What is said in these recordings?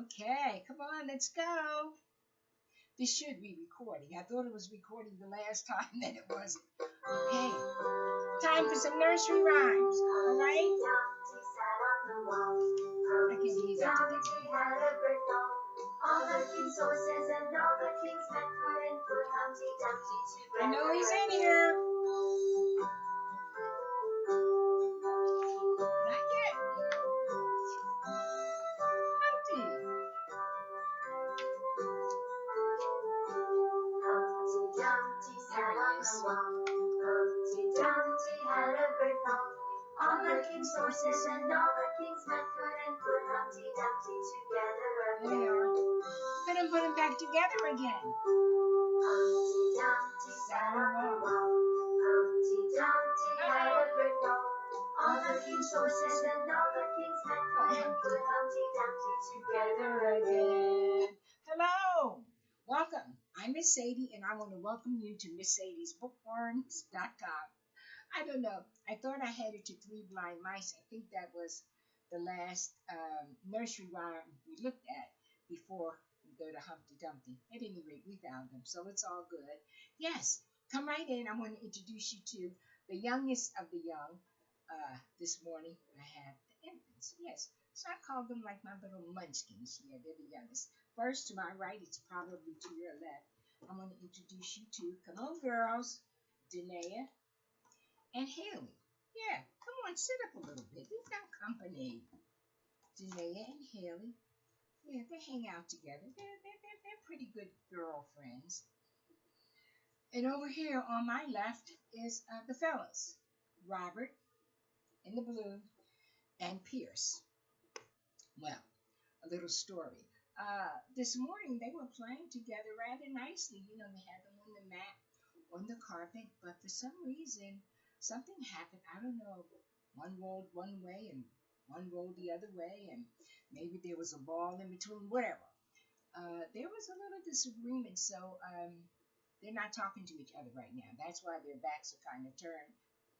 Okay, come on, let's go. This should be recording. I thought it was recording the last time, then it wasn't. Okay, time for some nursery rhymes, all right? I can use that to next week. All the king's horses and all the king's men couldn't put Humpty Dumpty together. I know he's in here. Not yet. Humpty. Humpty Dumpty sat on the wall. Humpty Dumpty had a great fall. All the king's horses and all the king's men couldn't put Humpty Dumpty together again. There they are. Couldn't put them back together again. Humpty Dumpty sat on the wall. Humpty Dumpty had a great fall. All the king's horses and all the king's men couldn't put Humpty Dumpty together again. Hello. Welcome. I'm Miss Sadie, and I want to welcome you to Miss Sadie's Bookworms.com. I don't know. I thought I had it to Three Blind Mice. I think that was the last nursery rhyme we looked at before we go to Humpty Dumpty. At any rate, we found them, so it's all good. Yes, come right in. I want to introduce you to the youngest of the young. This morning, I have the infants. Yes, so I call them like my little munchkins. Yeah, they're the youngest. First, to my right, it's probably to your left. I want to introduce you to, come on, girls, Danae and Haley. Yeah, come on, sit up a little bit. We've got company. Danae and Haley. Yeah, they hang out together. They're pretty good girlfriends. And over here on my left is the fellas, Robert in the blue and Pierce. Well, a little story. This morning they were playing together rather nicely. You know, we had them on the mat, on the carpet, but for some reason, something happened. I don't know. One rolled one way and one rolled the other way, and maybe there was a ball in between, whatever. There was a little disagreement, so they're not talking to each other right now. That's why their backs are kind of turned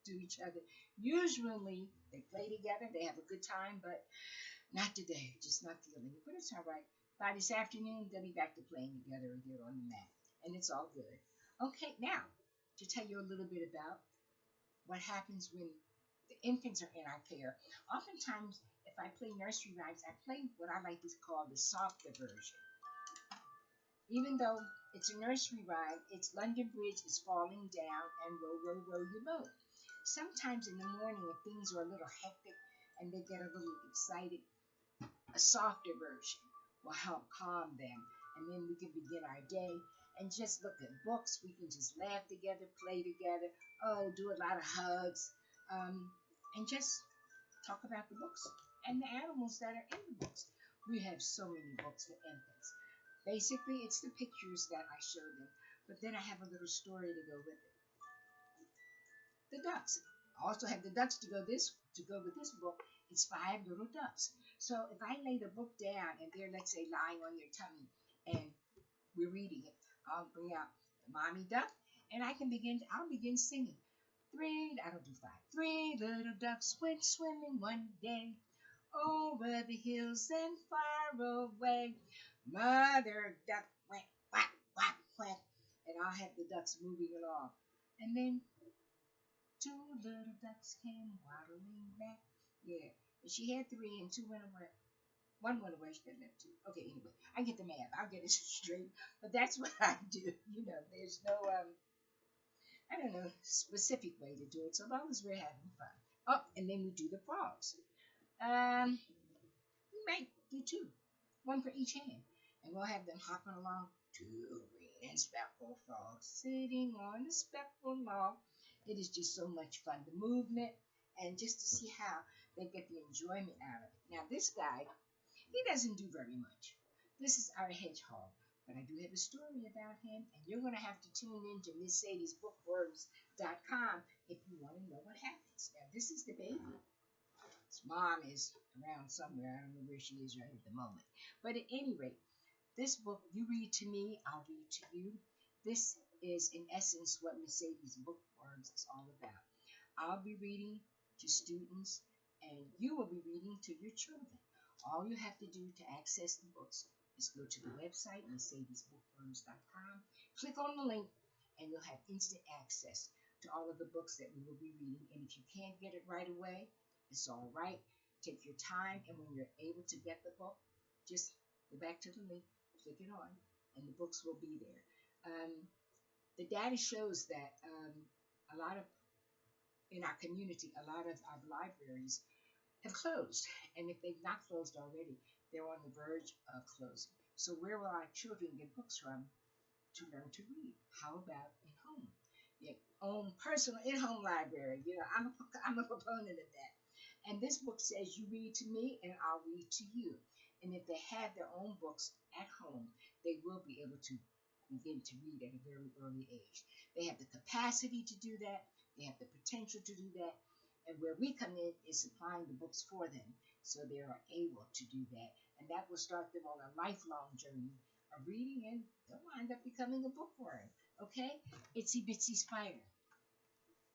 to each other. Usually they play together, they have a good time, but not today, just not feeling it. But it's all right. By this afternoon, they'll be back to playing together again on the mat, and it's all good. Okay, now to tell you a little bit about what happens when the infants are in our care. Oftentimes, if I play nursery rhymes, I play what I like to call the softer version. Even though it's a nursery rhyme, it's London Bridge is falling down and row, row, row your boat. Sometimes in the morning, if things are a little hectic and they get a little excited, a softer version will help calm them, and then we can begin our day and just look at books. We can just laugh together, play together, do a lot of hugs, and just talk about the books and the animals that are in the books. We have so many books for infants. Basically, it's the pictures that I show them, but then I have a little story to go with it. The ducks. I also have the ducks to go with this book. It's 5 little ducks. So if I lay the book down and they're, let's say, lying on their tummy and we're reading it, I'll bring out the mommy duck and I'll begin singing. I don't do 5. 3 little ducks went swimming one day over the hills and far away. Mother duck went quack, quack, quack, and I'll have the ducks moving along. And then 2 little ducks came waddling back. Yeah, and she had 3 and 2 went away. 1 went away, she got left 2. Okay, anyway, I get the math. I'll get it straight. But that's what I do. You know, there's no, I don't know, specific way to do it, so long as we're having fun. Oh, and then we do the frogs. We might do 2, 1 for each hand, and we'll have them hopping along. 2 green and speckled frogs sitting on the speckled log. It is just so much fun, the movement, and just to see how they get the enjoyment out of it. Now, this guy, he doesn't do very much. This is our hedgehog. But I do have a story about him, and you're going to have to tune in to Miss Sadie's Bookworms.com if you want to know what happens. Now, this is the baby. His mom is around somewhere. I don't know where she is right at the moment. But at any rate, this book, you read to me, I'll read to you. This is, in essence, what Miss Sadie's Bookworms is all about. I'll be reading to students, and you will be reading to your children. All you have to do to access the books is go to the website, MercedesBookworms.com, click on the link, and you'll have instant access to all of the books that we will be reading. And if you can't get it right away, it's all right. Take your time, and when you're able to get the book, just go back to the link, click it on, and the books will be there. The data shows that a lot of in our community, a lot of our libraries have closed. And if they've not closed already, they're on the verge of closing. So where will our children get books from to learn to read? How about in home? Your own personal in-home library. I'm a proponent of that. And this book says, you read to me and I'll read to you. And if they have their own books at home, they will be able to begin to read at a very early age. They have the capacity to do that. They have the potential to do that. And where we come in is supplying the books for them so they are able to do that. And that will start them on a lifelong journey of reading, and they'll wind up becoming a bookworm. Okay? Itsy Bitsy Spider.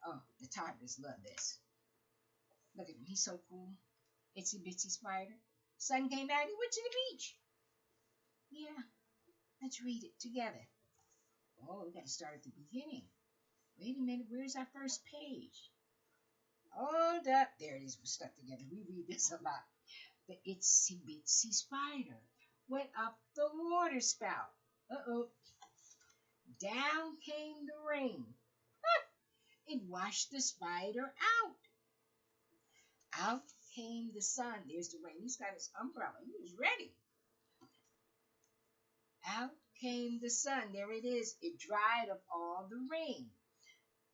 Oh, the toddlers love this. Look at him. He's so cool. Itsy Bitsy Spider. Sun came out and he went to the beach. Yeah, let's read it together. Oh, we got to start at the beginning. Wait a minute. Where's our first page? Hold up. There it is. We're stuck together. We read this a lot. The itsy bitsy spider went up the water spout. Uh-oh. Down came the rain. It washed the spider out. Out came the sun. There's the rain. He's got his umbrella. He was ready. Out came the sun. There it is. It dried up all the rain.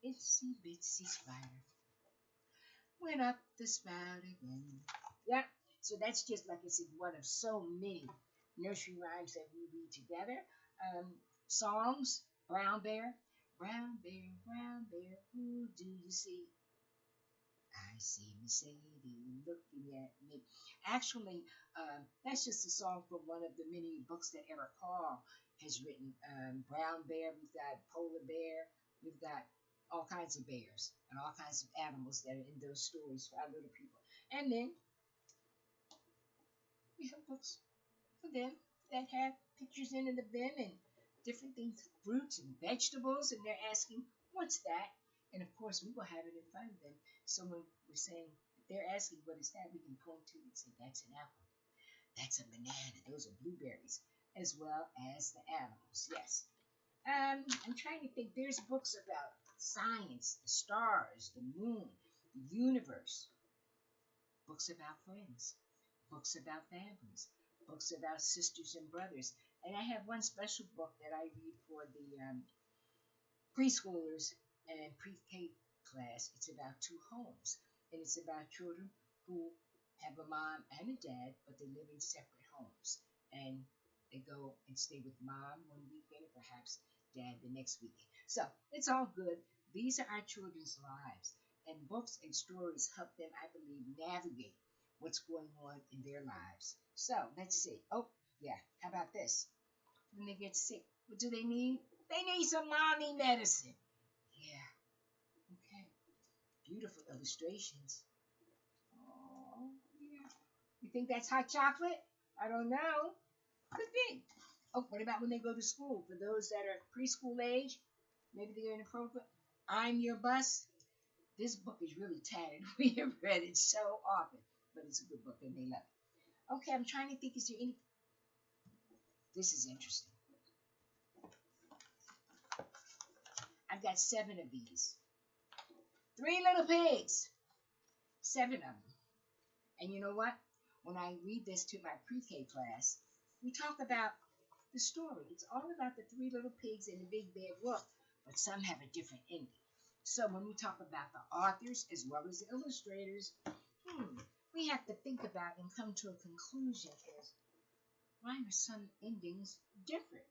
Itsy bitsy spider went up the spout again. Yep. So that's just, like I said, one of so many nursery rhymes that we read together. Songs, Brown Bear. Brown bear, who do you see? I see Mercedes looking at me. Actually, that's just a song from one of the many books that Eric Carle has written. Brown Bear, we've got Polar Bear, we've got all kinds of bears and all kinds of animals that are in those stories for our little people. And then we have books for them that have pictures in of them and different things, fruits and vegetables, and they're asking, what's that? And of course, we will have it in front of them. So when we're saying, if they're asking, what is that? We can point to it and say, that's an apple. That's a banana. Those are blueberries, as well as the animals. Yes. I'm trying to think. There's books about science, the stars, the moon, the universe. Books about friends. Books about families. Books about sisters and brothers. And I have one special book that I read for the preschoolers and pre-K class. It's about two homes, and it's about children who have a mom and a dad, but they live in separate homes, and they go and stay with mom one weekend and perhaps dad the next weekend. So it's all good. These are our children's lives, and books and stories help them, I believe, navigate what's going on in their lives. So let's see. Oh, yeah. How about this? When they get sick, what do they need? They need some mommy medicine. Yeah. Okay. Beautiful illustrations. Oh, yeah. You think that's hot chocolate? I don't know. Could be. Oh, what about when they go to school? For those that are preschool age, maybe they're in a program. I'm Your Bus. This book is really tattered. We have read it so often, but it's a good book and they love it. Okay, I'm trying to think. Is there any? This is interesting. I've got 7 of these. 3 little pigs. 7 of them. And you know what? When I read this to my pre-K class, we talk about the story. It's all about the 3 little pigs and the big bad wolf, but some have a different ending. So when we talk about the authors as well as the illustrators, we have to think about and come to a conclusion as why are some endings different?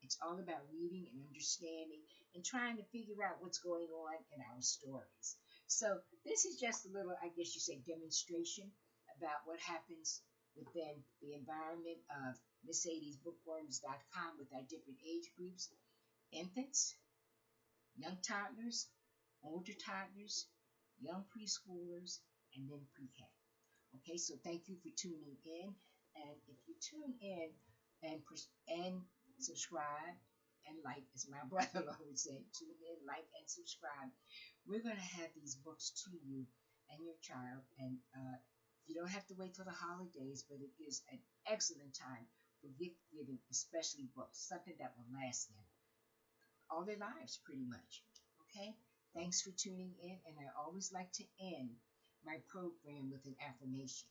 It's all about reading and understanding and trying to figure out what's going on in our stories. So this is just a little, I guess you say, demonstration about what happens within the environment of MercedesBookworms.com with our different age groups: infants, young toddlers, older toddlers, young preschoolers, and then pre-K. Okay, so thank you for tuning in. And if you tune in and subscribe and like, as my brother-in-law would say, tune in, like, and subscribe. We're going to have these books to you and your child. And you don't have to wait for the holidays, but it is an excellent time for gift giving, especially books, something that will last them all their lives, pretty much. Okay? Thanks for tuning in. And I always like to end my program with an affirmation.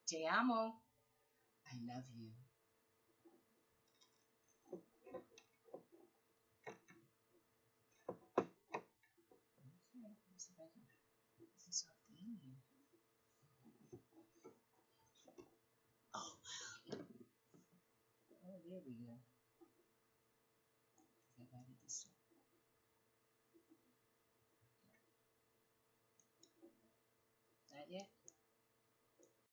Te amo. I love you. Okay, let's see if I can get this off the end here. Oh, oh, there we go. I got it this time. Not yet?